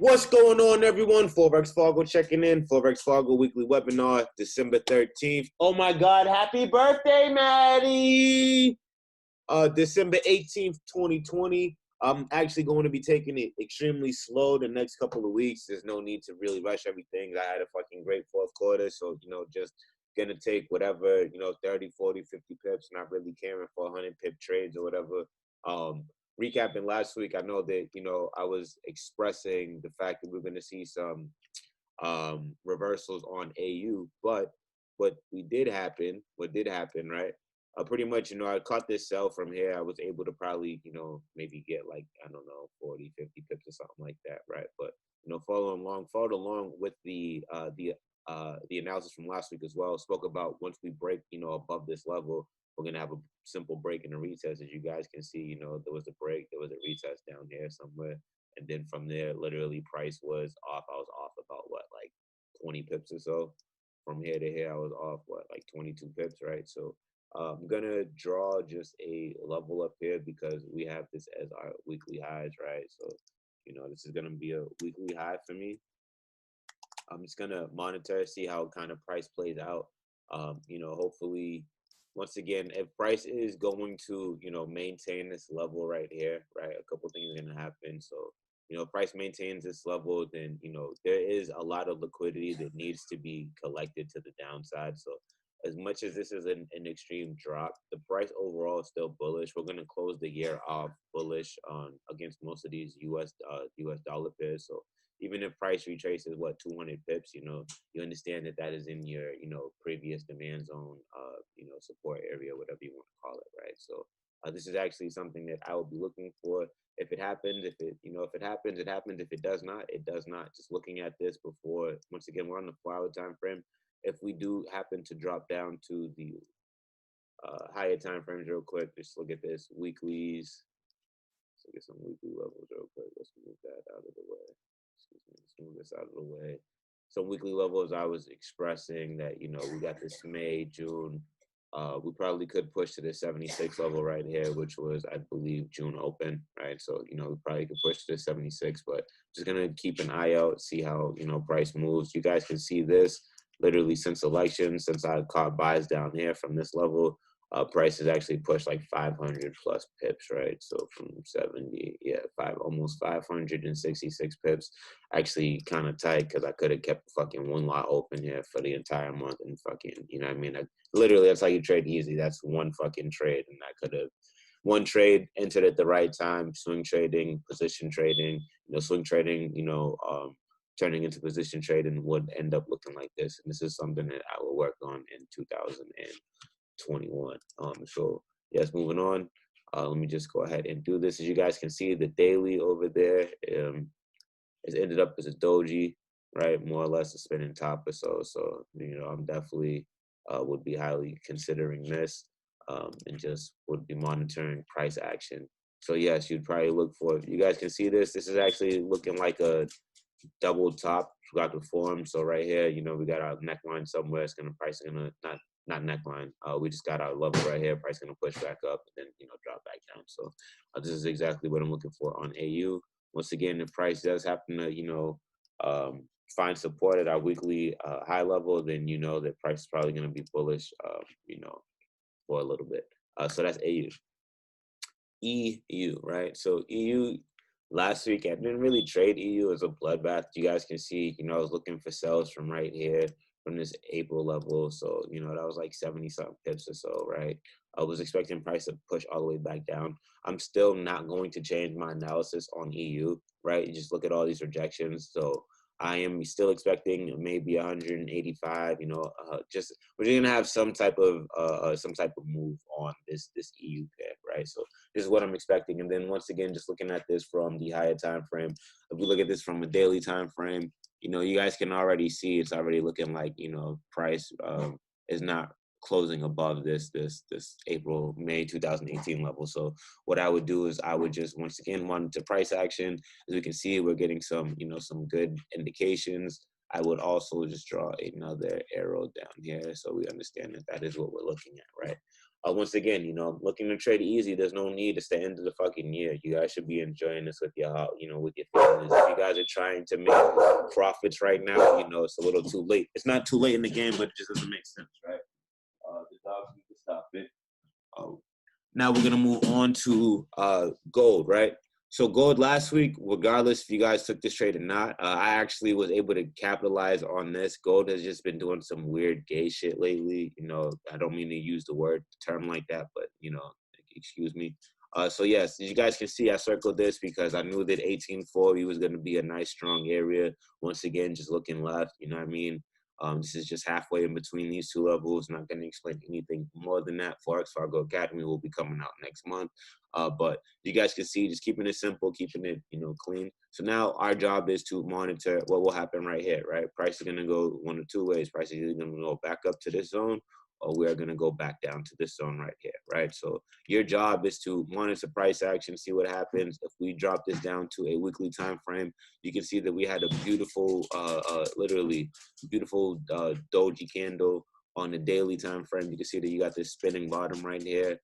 What's going on, everyone? Forex Fargo checking in. Forex Fargo weekly webinar, December 13th. Oh my God, happy birthday, Maddie! December 18th, 2020. I'm actually going to be taking it extremely slow the next couple of weeks. There's no need to really rush everything. I had a fucking great fourth quarter, so, just gonna take whatever, 30, 40, 50 pips, not really caring for 100 pip trades or whatever. Recapping last week, I know that, I was expressing the fact that we're going to see some reversals on AU, but what did happen, right? Pretty much, I caught this sell from here. I was able to probably, maybe get like, I don't know, 40, 50 pips or something like that, right? But, followed along with the analysis from last week as well. Spoke about once we break, above this level, we're going to have a simple break and a retest. As you guys can see, there was a break, there was a retest down here somewhere. And then from there, literally price was off. I was off about like 20 pips or so. From here to here, I was off like 22 pips, right? So I'm going to draw just a level up here because we have this as our weekly highs, right? So, this is going to be a weekly high for me. I'm just going to monitor, see how kind of price plays out. Hopefully, once again, if price is going to, maintain this level right here, right, a couple things are going to happen. So, if price maintains this level, then, there is a lot of liquidity that needs to be collected to the downside. So as much as this is an extreme drop, the price overall is still bullish. We're going to close the year off bullish against most of these US dollar pairs. So even if price retraces 200 pips, you understand that is in your previous demand zone, support area, whatever you want to call it, right? So this is actually something that I will be looking for. If it happens, if it happens, it happens. If it does not, it does not. Just looking at this before, once again, we're on the 4-hour time frame. If we do happen to drop down to the higher time frames real quick, just look at this weeklies. Let's look at some weekly levels real quick. Let's move that out of the way. Excuse me, let's move this out of the way. Some weekly levels I was expressing that, we got this May, June. We probably could push to the 76 level right here, which was, I believe, June open, right? So, we probably could push to the 76, but just going to keep an eye out, see how, price moves. You guys can see this literally since election, since I caught buys down here from this level. Price has actually pushed like 500 plus pips, right? So from 70, almost 566 pips. Actually kind of tight because I could have kept fucking one lot open here for the entire month and fucking, literally that's how you trade easy. That's one fucking trade, and I could have one trade entered at the right time. Swing trading, position trading, swing trading, turning into position trading would end up looking like this. And this is something that I will work on in 2021. So yes, moving on. Let me just go ahead and do this. As you guys can see, the daily over there has ended up as a doji, right? More or less a spinning top or so. So, I'm definitely would be highly considering this and just would be monitoring price action. So yes, you'd probably look for, you guys can see this. This is actually looking like a double top throughout the form. So right here, we got our neckline somewhere. It's gonna price gonna not neckline. We just got our level right here. Price gonna push back up and then drop back down. So this is exactly what I'm looking for on AU. Once again, if price does happen to find support at our weekly high level, then that price is probably gonna be bullish. For a little bit. So that's AU. EU, right? So EU. Last week, I didn't really trade EU as a bloodbath. You guys can see, I was looking for sells from right here, from this April level. So, that was like 70-something pips or so, right? I was expecting price to push all the way back down. I'm still not going to change my analysis on EU, right? You just look at all these rejections. So I am still expecting maybe 185. Just we're just gonna have some type of move on this EU pair, right? So this is what I'm expecting. And then once again, just looking at this from the higher time frame, if we look at this from a daily time frame, you guys can already see it's already looking like price is not closing above this April, May 2018 level. So what I would do is I would just once again monitor price action. As we can see, we're getting some some good indications. I would also just draw another arrow down here so we understand that that is what we're looking at, right? Once again, looking to trade easy. There's no need. It's the end of the fucking year. You guys should be enjoying this with your, with your families. If you guys are trying to make profits right now, it's a little too late. It's not too late in the game, but it just doesn't make sense, right? The dogs need to stop it. Now we're gonna move on to gold, right? So gold last week, regardless if you guys took this trade or not, I actually was able to capitalize on this. Gold has just been doing some weird gay shit lately. I don't mean to use the term like that, but excuse me. So yes, as you guys can see, I circled this because I knew that 1840 was going to be a nice strong area. Once again, just looking left, you know what I mean? This is just halfway in between these two levels. Not going to explain anything more than that. Forex Fargo Academy will be coming out next month. But you guys can see, just keeping it simple, keeping it, clean. So now our job is to monitor what will happen right here, right? Price is going to go one of two ways. Price is either going to go back up to this zone, or we are going to go back down to this zone right here, right? So your job is to monitor price action, see what happens. If we drop this down to a weekly time frame, you can see that we had a beautiful, literally beautiful doji candle on the daily time frame. You can see that you got this spinning bottom right here.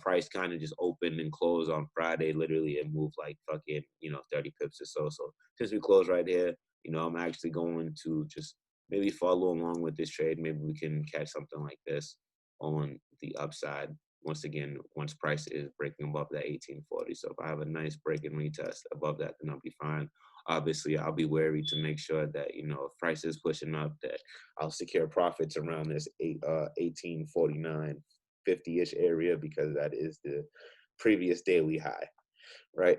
Price kind of just opened and closed on Friday. Literally, it moved like fucking 30 pips or so. So since we closed right here, I'm actually going to just maybe follow along with this trade. Maybe we can catch something like this on the upside. Once again, once price is breaking above that 1840. So if I have a nice break and retest above that, then I'll be fine. Obviously, I'll be wary to make sure that, if price is pushing up, that I'll secure profits around this 1849, 50-ish area, because that is the previous daily high, right?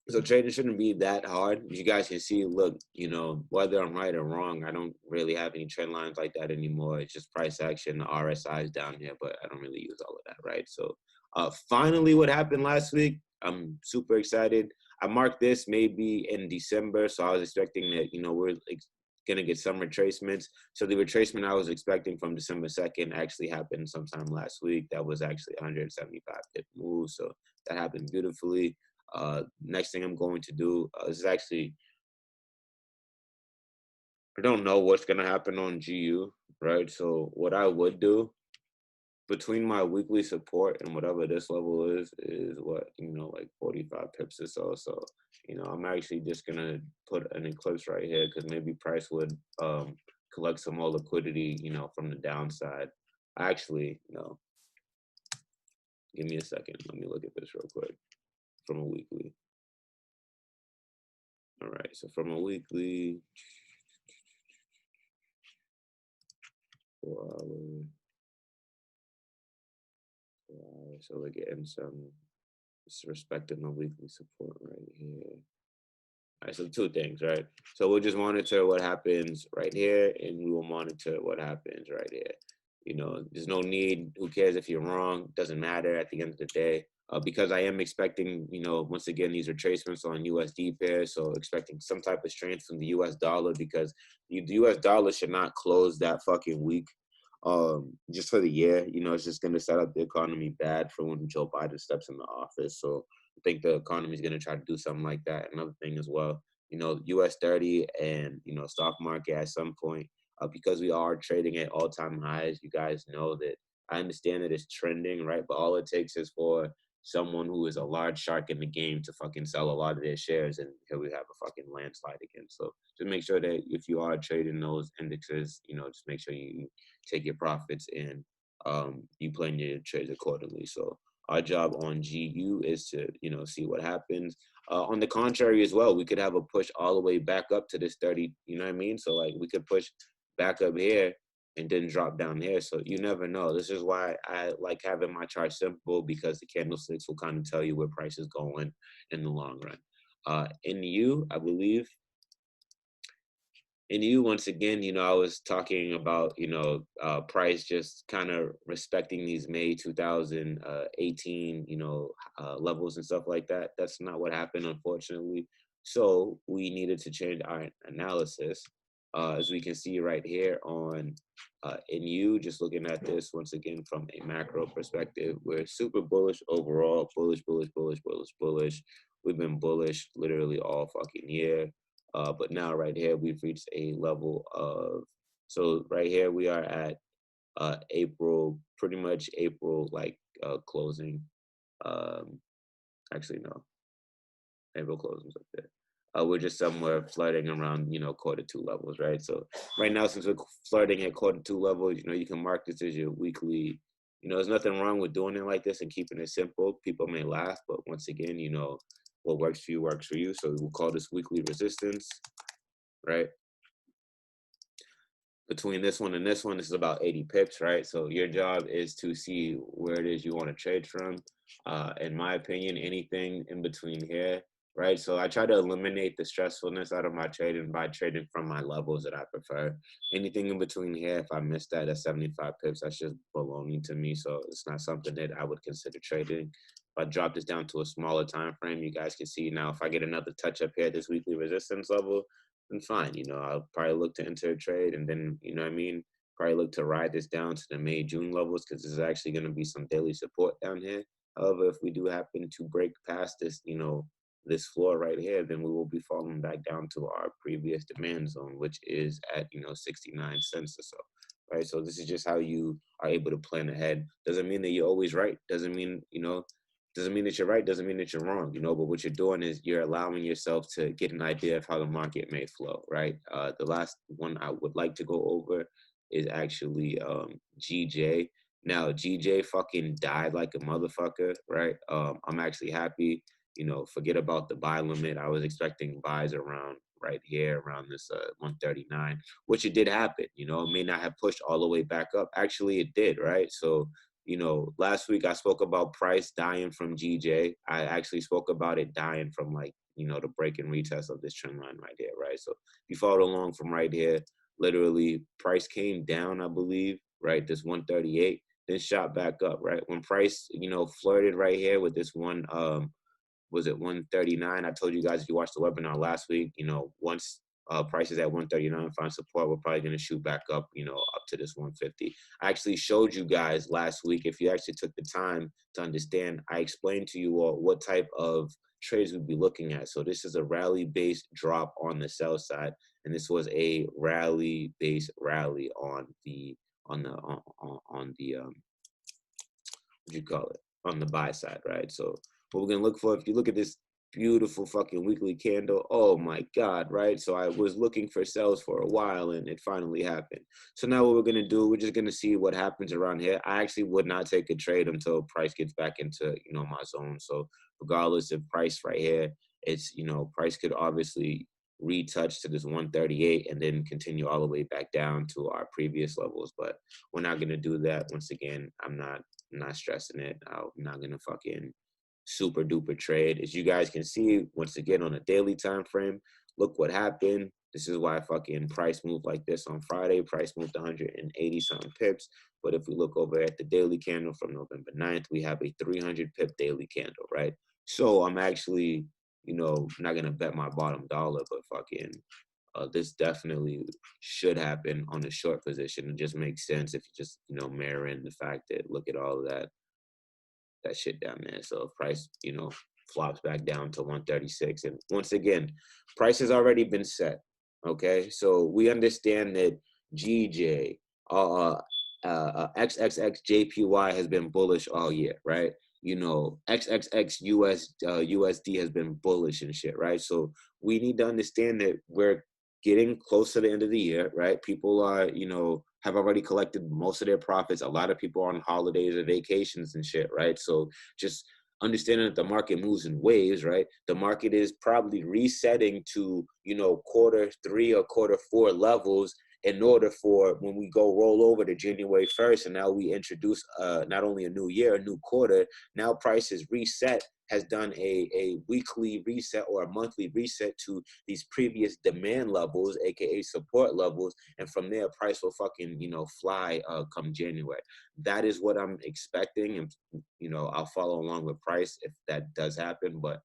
So trading shouldn't be that hard. As you guys can see, look, whether I'm right or wrong, I don't really have any trend lines like that anymore. It's just price action. The RSI is down here, but I don't really use all of that, right? So finally, what happened last week, I'm super excited. I marked this maybe in December, so I was expecting that, we're going to get some retracements. So the retracement I was expecting from December 2nd actually happened sometime last week. That was actually 175 pip move, so that happened beautifully. Next thing I'm going to do is actually, I don't know what's going to happen on GU, right? So what I would do between my weekly support and whatever this level is what, like 45 pips or so. So, I'm actually just going to put an eclipse right here because maybe price would collect some more liquidity, from the downside. Actually, no. Give me a second. Let me look at this real quick from a weekly. All right, so from a weekly, 4 hours. So we're getting some respecting the weekly support right here. All right, so two things, right? So we'll just monitor what happens right here, and we will monitor what happens right here. There's no need. Who cares if you're wrong? Doesn't matter at the end of the day. Because I am expecting, once again, these retracements on USD pairs, so expecting some type of strength from the US dollar, because the US dollar should not close that fucking week. Just for the year, it's just going to set up the economy bad for when Joe Biden steps in the office. So I think the economy is going to try to do something like that. Another thing as well, US 30 and, stock market at some point, because we are trading at all-time highs, you guys know that I understand that it's trending, right? But all it takes is for someone who is a large shark in the game to fucking sell a lot of their shares, and here we have a fucking landslide again. So just make sure that if you are trading those indexes, just make sure you take your profits and you plan your trades accordingly. So our job on GU is to, see what happens. On the contrary as well, we could have a push all the way back up to this 30, you know what I mean? So like we could push back up here and then drop down here. So you never know. This is why I like having my chart simple, because the candlesticks will kind of tell you where price is going in the long run. In U, I believe, in U, once again, I was talking about, price just kind of respecting these May 2018, levels and stuff like that. That's not what happened, unfortunately. So we needed to change our analysis. As we can see right here on NU, just looking at this once again from a macro perspective, we're super bullish overall, bullish, bullish, bullish, bullish, bullish. We've been bullish literally all fucking year. But now right here, we've reached a level of, so right here we are at April, pretty much April, like closing. Um, Actually, no, April closings up there. We're just somewhere flirting around, quarter two levels, right? So right now, since we're flirting at quarter two levels, you can mark this as your weekly. There's nothing wrong with doing it like this and keeping it simple. People may laugh, but once again, what works for you works for you. So we'll call this weekly resistance, right? Between this one and this one, this is about 80 pips, right? So your job is to see where it is you want to trade from. In my opinion, anything in between here, right? So I try to eliminate the stressfulness out of my trading by trading from my levels that I prefer. Anything in between here, if I miss that at 75 pips, that's just baloney to me. So it's not something that I would consider trading. If I drop this down to a smaller time frame, you guys can see now if I get another touch up here at this weekly resistance level, then fine. I'll probably look to enter a trade and then, probably look to ride this down to the May, June levels because there's actually going to be some daily support down here. However, if we do happen to break past this, this floor right here, then we will be falling back down to our previous demand zone, which is at, 69 cents or so. Right. So this is just how you are able to plan ahead. Doesn't mean that you're always right. Doesn't mean that you're right, doesn't mean that you're wrong, but what you're doing is you're allowing yourself to get an idea of how the market may flow, right? The last one I would like to go over is actually GJ. Now, GJ fucking died like a motherfucker, right? I'm actually happy, forget about the buy limit. I was expecting buys around right here, around this 139, which it did happen, it may not have pushed all the way back up. Actually, it did, right? So, last week I spoke about price dying from GJ. I actually spoke about it dying from the break and retest of this trend line right here, right? So if you followed along from right here, literally price came down, I believe, right? This 138, then shot back up, right? When price, flirted right here with this one, was it 139? I told you guys if you watched the webinar last week, once prices at 139 find support, we're probably going to shoot back up, up to this 150. I actually showed you guys last week, if you actually took the time to understand, I explained to you all what type of trades we'd be looking at. So this is a rally-based drop on the sell side, and this was a rally-based rally on the what do you call it, on the buy side, right? So what we're gonna look for, if you look at this beautiful fucking weekly candle, oh my god, right? So I was looking for sells for a while and it finally happened. So now what we're gonna do, we're just gonna see what happens around here. I actually would not take a trade until price gets back into my zone. So regardless of price right here, it's price could obviously retouch to this 138 and then continue all the way back down to our previous levels, but we're not gonna do that. Once again, I'm not stressing it. I'm not gonna fucking super duper trade. As you guys can see, once again on a daily time frame, look what happened. This is why fucking price moved like this on Friday. Price moved 180 something pips. But if we look over at the daily candle from November 9th, we have a 300 pip daily candle, right? So I'm actually, not gonna bet my bottom dollar, but fucking this definitely should happen on a short position. It just makes sense if you just mirror in the fact that look at all of that shit down there. So if price flops back down to 136, and once again, price has already been set. Okay, so we understand that GJ XXXJPY has been bullish all year, right? XXX USD has been bullish and shit, right? So we need to understand that we're getting close to the end of the year, right? People are, have already collected most of their profits. A lot of people are on holidays or vacations and shit, right? So just understanding that the market moves in waves, right? The market is probably resetting to, quarter three or quarter four levels in order for when we go roll over to January 1st, and now we introduce not only a new year, a new quarter, now prices reset, has done a weekly reset or a monthly reset to these previous demand levels, aka support levels, and from there price will fucking fly come January. That is what I'm expecting, and I'll follow along with price if that does happen, but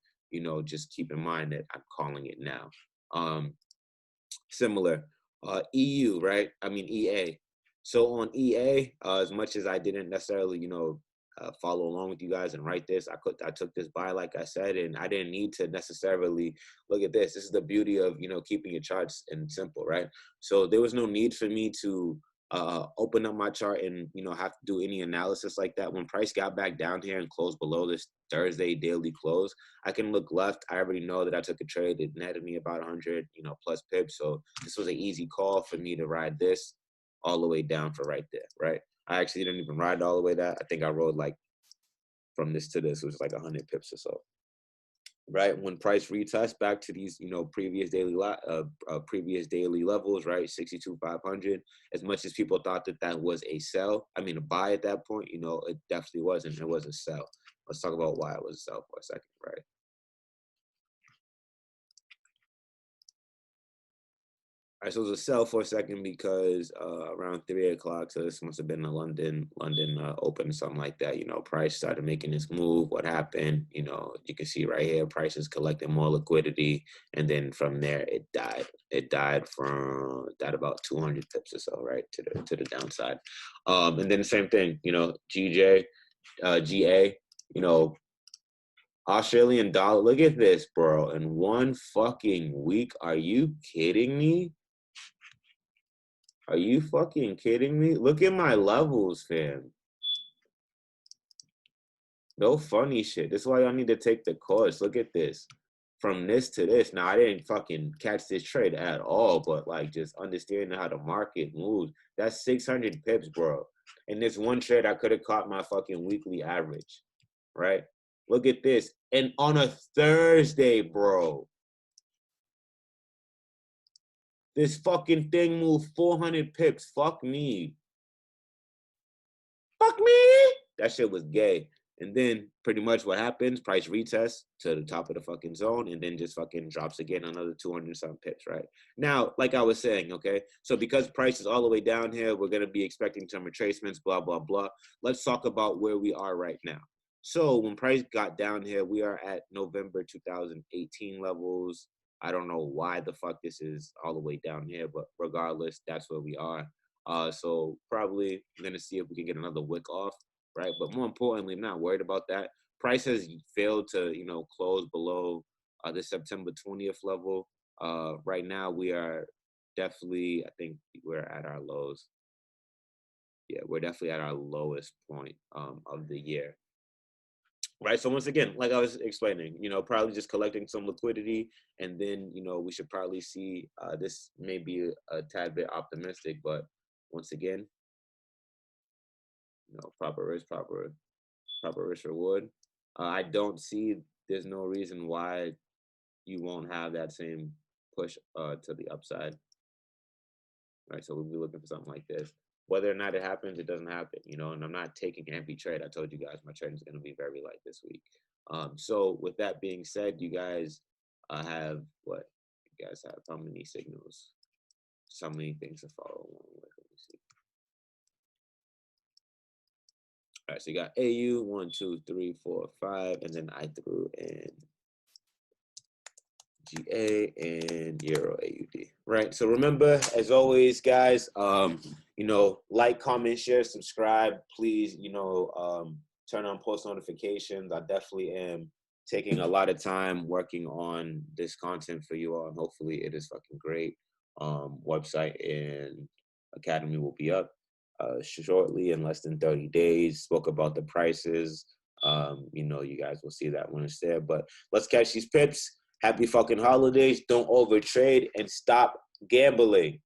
just keep in mind that I'm calling it now. Similar EU, right? I mean EA. So on EA, as much as I didn't necessarily follow along with you guys and write this. I took this buy, like I said, and I didn't need to necessarily look at this. This is the beauty of, you know, keeping your charts and simple, right? So there was no need for me to open up my chart and, you know, have to do any analysis like that. When price got back down here and closed below this Thursday daily close, I can look left. I already know that I took a trade. It netted me about 100, you know, plus pips. So this was an easy call for me to ride this all the way down for right there, right? I actually didn't even ride all the way that. I think I rode like from this to this, which is like 100 pips or so. Right, when price retests back to these, you know, previous daily levels, right, 62,500. As much as people thought that that was a sell, I mean a buy at that point, you know, it definitely wasn't. It was a sell. Let's talk about why it was a sell for a second, right? All right, so it was a sell for a second because around 3 o'clock, so this must have been a London open or something like that. You know, price started making this move. What happened? You know, you can see right here, price is collecting more liquidity, and then from there it died. It died about 200 pips or so, right, to the downside. And then the same thing, you know, GA, you know, Australian dollar. Look at this, bro. In one fucking week, are you kidding me? Are you fucking kidding me? Look at my levels, fam. No funny shit. This is why y'all need to take the course. Look at this. From this to this. Now, I didn't fucking catch this trade at all, but like just understanding how the market moves. That's 600 pips, bro. And this one trade, I could have caught my fucking weekly average, right? Look at this. And on a Thursday, bro. This fucking thing moved 400 pips. Fuck me. Fuck me. That shit was gay. And then pretty much what happens, price retests to the top of the fucking zone and then just fucking drops again another 200 some pips, right? Now, like I was saying, okay, so because price is all the way down here, we're going to be expecting some retracements, blah, blah, blah. Let's talk about where we are right now. So when price got down here, we are at November 2018 levels. I don't know why the fuck this is all the way down here, but regardless, that's where we are. So probably going to see if we can get another wick off, right? But more importantly, I'm not worried about that. Price has failed to, you know, close below the September 20th level. Right now, we are definitely, I think we're at our lows. Yeah, we're definitely at our lowest point of the year. Right. So once again, like I was explaining, you know, probably just collecting some liquidity, and then, you know, we should probably see this may be a tad bit optimistic, but once again, you know, proper risk, proper risk reward. I don't see there's no reason why you won't have that same push to the upside. Right. So we'll be looking for something like this. Whether or not it happens, it doesn't happen, you know, and I'm not taking every trade. I told you guys my trading is going to be very light this week. So with that being said, you guys have what? You guys have how many signals? So many things to follow along with. Let me see. All right, so you got AU 1, 2, 3, 4, 5, and then I threw in GA and Euro AUD. Right. So remember, as always, guys, you know, like, comment, share, subscribe. Please, you know, turn on post notifications. I definitely am taking a lot of time working on this content for you all, and hopefully it is fucking great. Website and academy will be up shortly, in less than 30 days. Spoke about the prices. You know, you guys will see that when it's there. But let's catch these pips. Happy fucking holidays. Don't overtrade and stop gambling.